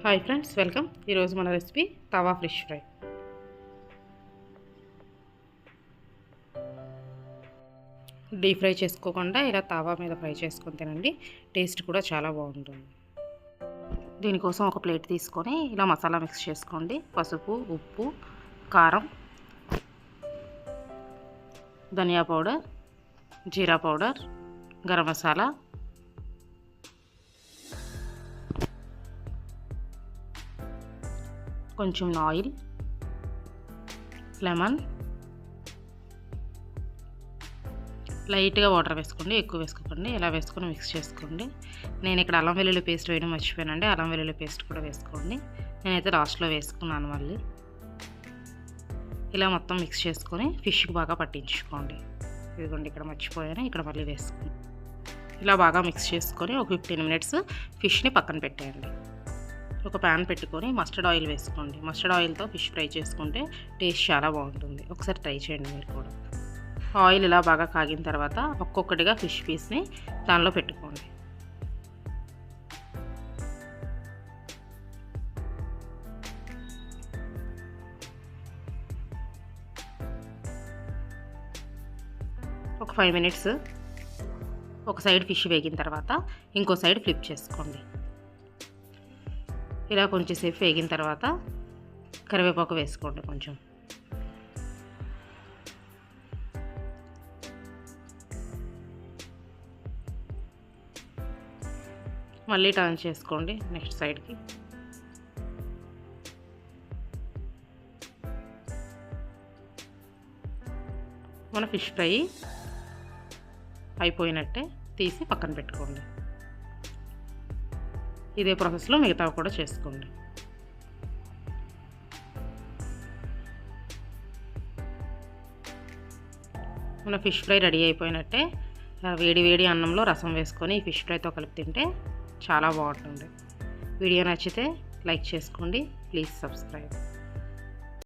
Hi friends, welcome. ఈరోజు మన recipe తవా fish fry. Deep fry చేసుకోకుండా ఇలా తవా మీద ఫ్రై చేసుకొని తినండి. టేస్ట్ కూడా చాలా బాగుంటుంది. దీనికోసం ఒక ప్లేట్ తీసుకొని ఇలా మసాలా మిక్స్ చేసుకోండి. పసుపు, ఉప్పు, కారం, ధనియా పౌడర్, జీరా పౌడర్, గరం మసాలా, కొంచెం ఆయిల్, లెమన్, లైట్గా వాటర్ వేసుకోండి, ఎక్కువ వేసుకోకండి. ఇలా వేసుకొని మిక్స్ చేసుకోండి. నేను ఇక్కడ అల్లం వెల్లుల్లి పేస్ట్ వేయడం మర్చిపోయానండి. అల్లం వెల్లుల్లి పేస్ట్ కూడా వేసుకోండి. నేనైతే లాస్ట్లో వేసుకున్నాను. మళ్ళీ ఇలా మొత్తం మిక్స్ చేసుకొని ఫిష్కి బాగా పట్టించుకోండి. ఇదిగోండి, ఇక్కడ మర్చిపోయాను, ఇక్కడ మళ్ళీ వేసుకోండి. ఇలా బాగా మిక్స్ చేసుకొని ఒక 15 మినిట్స్ ఫిష్ని పక్కన పెట్టేయండి. ఒక ప్యాన్ పెట్టుకొని మస్టర్డ్ ఆయిల్ వేసుకోండి. మస్టర్డ్ ఆయిల్తో ఫిష్ ఫ్రై చేసుకుంటే టేస్ట్ చాలా బాగుంటుంది. ఒకసారి ట్రై చేయండి మీరు కూడా. ఆయిల్ ఇలా బాగా కాగిన తర్వాత ఒక్కొక్కటిగా ఫిష్ పీస్ని దానిలో పెట్టుకోండి. ఒక 5 మినిట్స్ ఒక సైడ్ ఫిష్ వేగిన తర్వాత ఇంకో సైడ్ ఫ్లిప్ చేసుకోండి. ఇలా కొంచెం సేపు వేగిన తర్వాత కరివేపాకు వేసుకోండి. కొంచెం మళ్ళీ టర్న్ చేసుకోండి నెక్స్ట్ సైడ్కి. మన ఫిష్ ఫ్రై అయిపోయినట్టే తీసి పక్కన పెట్టుకోండి. ఇదే ప్రాసెస్లో మిగతావి కూడా చేసుకోండి. మన ఫిష్ ఫ్రై రెడీ అయిపోయినట్టే. వేడి వేడి అన్నంలో రసం వేసుకొని ఈ ఫిష్ ఫ్రైతో కలిపి తింటే చాలా బాగుంటుంది. వీడియో నచ్చితే లైక్ చేసుకోండి. Please subscribe.